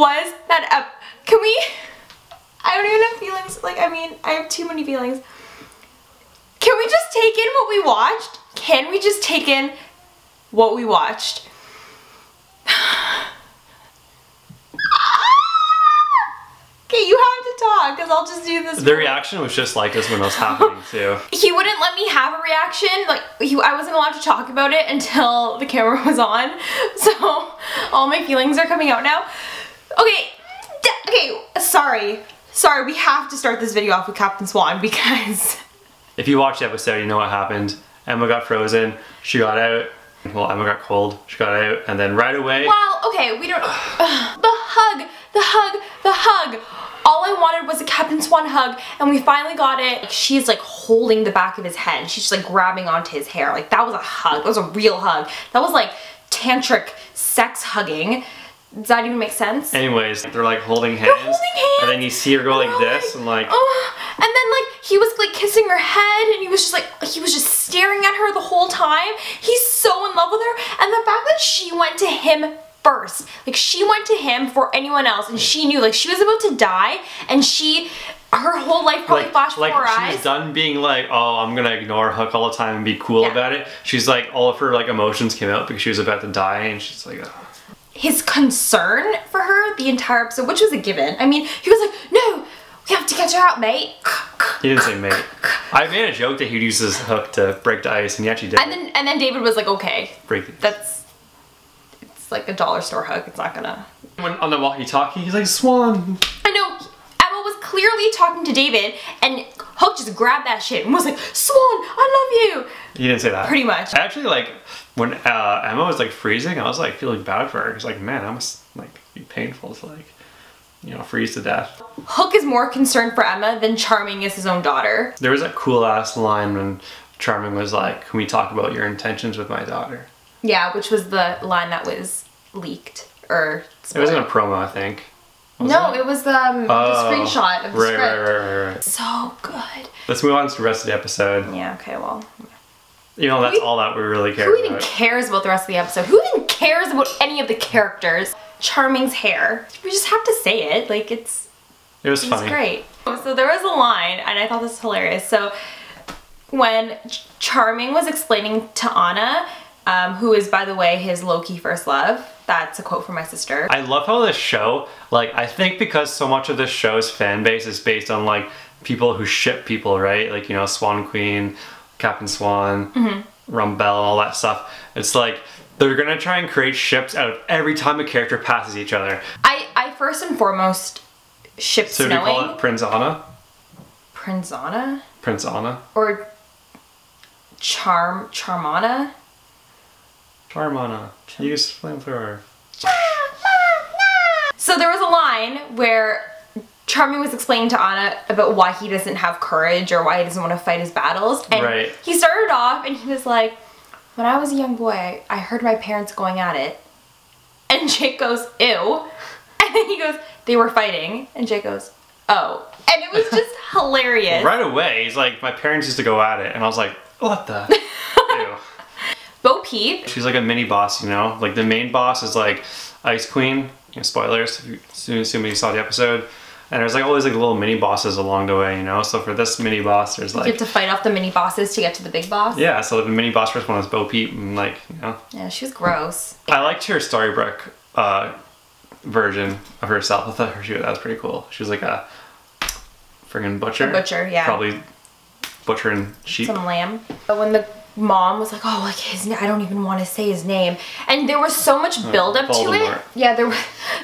was that can we, I don't even have feelings, like, I mean, I have too many feelings. Can we just take in what we watched? Can we just take in what we watched? Okay, you have to talk, because I'll just do this. The reaction was just like this when it was happening, too. He wouldn't let me have a reaction. Like, I wasn't allowed to talk about it until the camera was on. So, all my feelings are coming out now. Okay, sorry, we have to start this video off with Captain Swan, because... If you watched the episode, you know what happened. Emma got frozen, she got out. Well, Emma got cold, she got out, and then right away... Well, okay, we don't... The hug! All I wanted was a Captain Swan hug, and we finally got it. She's like holding the back of his head. She's just like grabbing onto his hair. Like, that was a hug. That was a real hug. That was like tantric sex hugging. Does that even make sense? Anyways, they're like holding hands. They're holding hands. And then you see her go like this, and like... and then like, he was like kissing her head, and he was just staring at her the whole time. He's so in love with her. And the fact that she went to him first. Like, she went to him before anyone else, and she knew, like, she was about to die, and her whole life probably flashed before her eyes. She was done being like, oh, I'm gonna ignore Hook all the time and be cool about it. She's like, all of her like emotions came out because she was about to die, and she's like, oh. His concern for her the entire episode, which was a given. I mean, he was like, no, we have to get her out, mate. He didn't say mate. I made a joke that he'd use his hook to break the ice, and he actually did. And then David was like, okay, break it. It's like a dollar store hook. It's not gonna. When on the walkie-talkie, he's like, Swan. I know. Emma was clearly talking to David, and Hook just grabbed that shit and was like, Swan, I love you. He didn't say that. Pretty much. I actually, like, when Emma was like freezing, I was like feeling bad for her. Cause like, man, that must like be painful to like, you know, freeze to death. Hook is more concerned for Emma than Charming is his own daughter. There was that cool ass line when Charming was like, can we talk about your intentions with my daughter? Yeah, which was the line that was leaked or spoiled. It was in a promo, I think. It was the screenshot of the script. Right. So good. Let's move on to the rest of the episode. Yeah, okay, well. You know, that's all that we really care about. Who even cares about the rest of the episode? Who even cares about any of the characters? Charming's hair. We just have to say it. Like, it was funny. It's great. So there was a line, and I thought this was hilarious. So when Charming was explaining to Anna, who is, by the way, his low-key first love. That's a quote from my sister. I love how this show, like, I think because so much of this show's fan base is based on, like, people who ship people, right? Like, you know, Swan Queen, Captain Swan, Rumbell, all that stuff. It's like, they're gonna try and create ships out of every time a character passes each other. I first and foremost ship Snowing. So do you call it Prince Anna? Prince Anna? Prince Anna? Or Charmana? Charmana. Use flamethrower. So there was a line where Charming was explaining to Anna about why he doesn't have courage or why he doesn't want to fight his battles. And he started off and he was like, when I was a young boy, I heard my parents going at it. And Jake goes, ew. And then he goes, they were fighting. And Jake goes, oh. And it was just hilarious. Right away, he's like, my parents used to go at it. And I was like, what the? Ew. Bo Peep. She's like a mini boss, you know? Like the main boss is like Ice Queen. You know, spoilers, assuming you saw the episode. And there's like always like little mini bosses along the way, you know? So for this mini boss, there's like... You have to fight off the mini bosses to get to the big boss? Yeah, so the mini boss first one was Bo Peep and like, you know? Yeah, she was gross. I liked her Storybrooke version of herself. I thought that was pretty cool. She was like a friggin' butcher. A butcher, yeah. Probably butchering sheep. Some lamb. But when the mom was like, oh, like I don't even want to say his name. And there was so much build up to it. Yeah, there was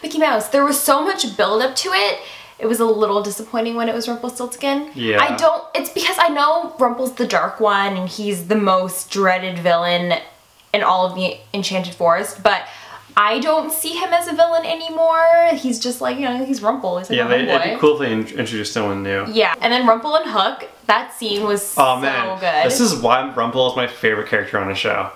Mickey Mouse. There was so much build up to it. It was a little disappointing when it was Rumpelstiltskin. Yeah. It's because I know Rumpel's the dark one and he's the most dreaded villain in all of the Enchanted Forest, but I don't see him as a villain anymore. He's just like, you know, he's Rumpel. He's like a homeboy. It'd be cool if they introduced someone new. Yeah, and then Rumpel and Hook, that scene was so good. This is why Rumpel is my favorite character on the show.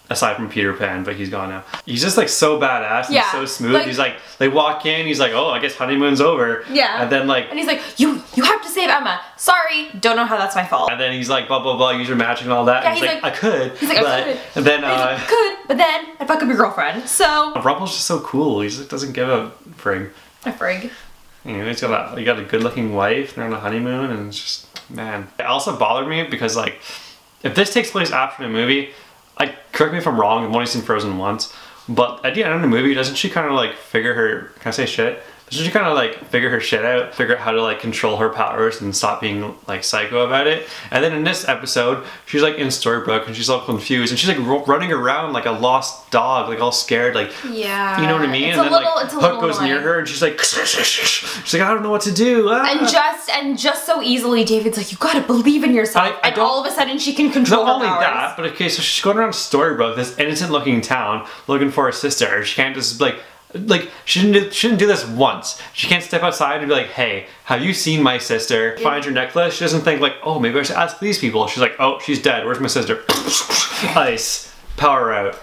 Aside from Peter Pan, but he's gone now. He's just like so badass and so smooth. Like, he's like, they walk in, he's like, oh, I guess honeymoon's over. Yeah. And then like... And he's like, you have to save Emma. Sorry, don't know how that's my fault. And then he's like, blah, blah, blah, use your magic and all that. Yeah, and he's like, I could. He's like, I could. And then, could, but then I'd fuck up your girlfriend. So Rumpel's just so cool. He just doesn't give a frig. A frig. You know, you got a good looking wife, they're on a honeymoon, and it's just, man. It also bothered me because, like, if this takes place after the movie, correct me if I'm wrong, I've only seen Frozen once, but at the end of the movie, doesn't she kind of like figure her, can I say shit? Doesn't she kind of like figure her shit out, figure out how to like control her powers and stop being like psycho about it? And then in this episode, she's like in Storybrooke and she's all confused and she's like running around like a lost dog, like all scared, like, yeah, you know what I mean? It's and a then little, like Hook goes near her and she's like, I don't know what to do. Ah. And just so easily, David's like, you gotta believe in yourself. And all of a sudden she can control her powers. Not only that, but okay, so she's going around Storybrooke, this innocent looking town, looking for her sister. She can't just she didn't do this once. She can't step outside and be like, hey, have you seen my sister? Yeah. Find your necklace. She doesn't think like, oh, maybe I should ask these people. She's like, oh, she's dead. Where's my sister? Ice. Power out.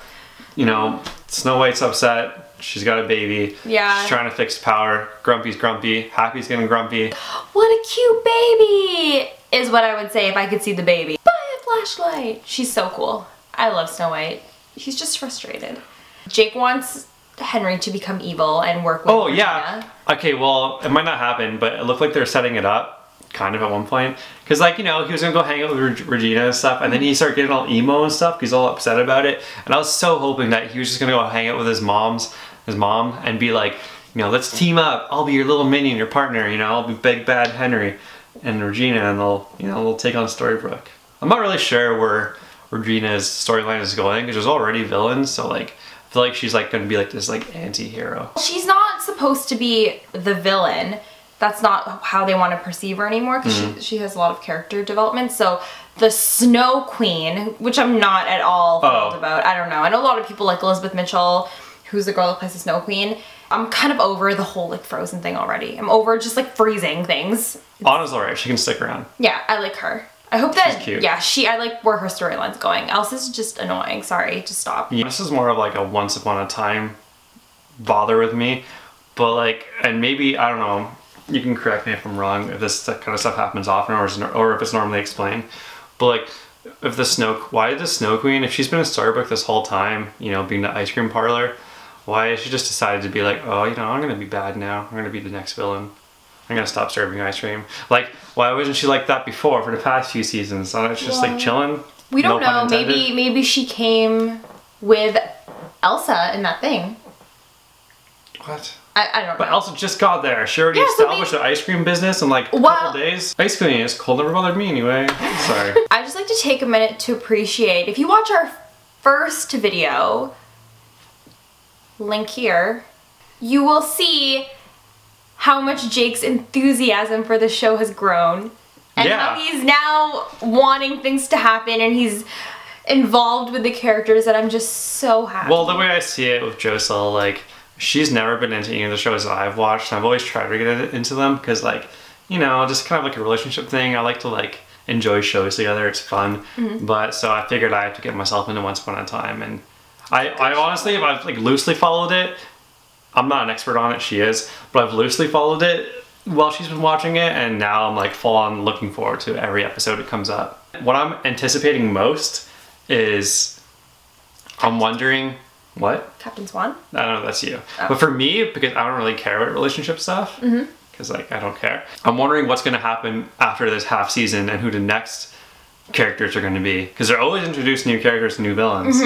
You know, Snow White's upset. She's got a baby. Yeah. She's trying to fix power. Grumpy's grumpy. Happy's getting grumpy. What a cute baby is what I would say if I could see the baby. Buy a flashlight. She's so cool. I love Snow White. He's just frustrated. Jake wants Henry to become evil and work with Regina. Yeah. Okay, well, it might not happen, but it looked like they're setting it up kind of at one point. Because, like, you know, he was going to go hang out with Regina and stuff, and then he started getting all emo and stuff because he's all upset about it. And I was so hoping that he was just going to go hang out with his mom, and be like, you know, let's team up. I'll be your little minion, your partner, you know, I'll be big bad Henry and Regina, and they'll take on Storybrooke. I'm not really sure where Regina's storyline is going because there's already villains, so like I feel like she's like gonna be like this like anti-hero. She's not supposed to be the villain. That's not how they want to perceive her anymore because she has a lot of character development. So the Snow Queen, which I'm not at all thrilled about. I don't know. I know a lot of people like Elizabeth Mitchell, who's the girl that plays the Snow Queen. I'm kind of over the whole like Frozen thing already. I'm over just like freezing things. Anna's alright. She can stick around. Yeah, I like her. I hope that, she's cute. Yeah, I like where her storyline's going. Elsa's just annoying. Sorry, just stop. Yeah, this is more of like a once upon a time bother with me. But like, and maybe, I don't know, you can correct me if I'm wrong, if this kind of stuff happens often or if it's normally explained. But like, why did the Snow Queen, if she's been a Storybrooke this whole time, you know, being the ice cream parlor, why has she just decided to be like, oh, you know, I'm gonna be bad now. I'm gonna be the next villain. I'm gonna stop serving ice cream. Like, why wasn't she like that before for the past few seasons? So it's just like chilling. We don't know. Maybe she came with Elsa in that thing. What? I don't know. But Elsa just got there. She already established an ice cream business in like a couple days. Ice cream is cold, never bothered me anyway. Sorry. I just like to take a minute to appreciate, if you watch our first video, link here, you will see how much Jake's enthusiasm for the show has grown. And how he's now wanting things to happen and he's involved with the characters, and I'm just so happy. Well, the way I see it with Jossyl, like, she's never been into any of the shows that I've watched. I've always tried to get into them because, like, you know, just kind of like a relationship thing. I like to, like, enjoy shows together. It's fun. But, so I figured I have to get myself into Once Upon a Time. And I honestly, if I've, like, loosely followed it, I'm not an expert on it, she is, but I've loosely followed it while she's been watching it, and now I'm like full on looking forward to every episode that comes up. What I'm anticipating most is, I'm wondering, what? Captain Swan? I don't know, that's you. Oh. But for me, because I don't really care about relationship stuff, because like I don't care, I'm wondering what's going to happen after this half season and who the next characters are going to be, because they're always introducing new characters and new villains,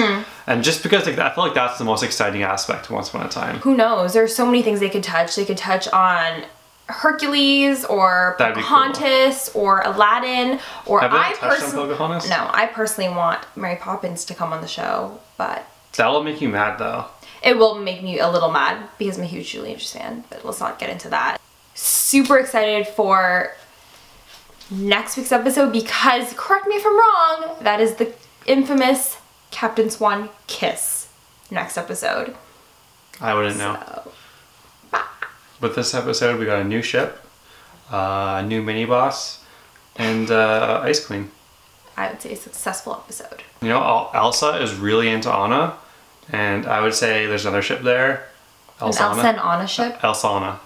and just because like, I feel like that's the most exciting aspect of Once Upon a Time. Who knows, there's so many things they could touch. They could touch on Hercules or Pocahontas or Aladdin, or I personally want Mary Poppins to come on the show, but that will make you mad though. It will make me a little mad because I'm a huge Julie Andrews fan, but let's not get into that. Super excited for next week's episode because, correct me if I'm wrong, that is the infamous Captain Swan kiss next episode. I wouldn't know. With this episode, we got a new ship, a new mini boss, and Ice Queen. I would say a successful episode. You know, Elsa is really into Anna, and I would say there's another ship there. An Elsa and Anna ship? Elsana.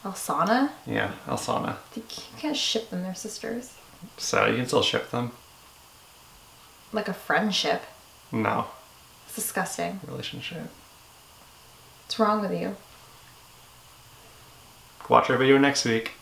Elsana? Yeah, Elsana. You can't ship them, they're sisters. So you can still ship them. Like a friendship? No. disgusting. relationship. What's wrong with you? Watch our video next week.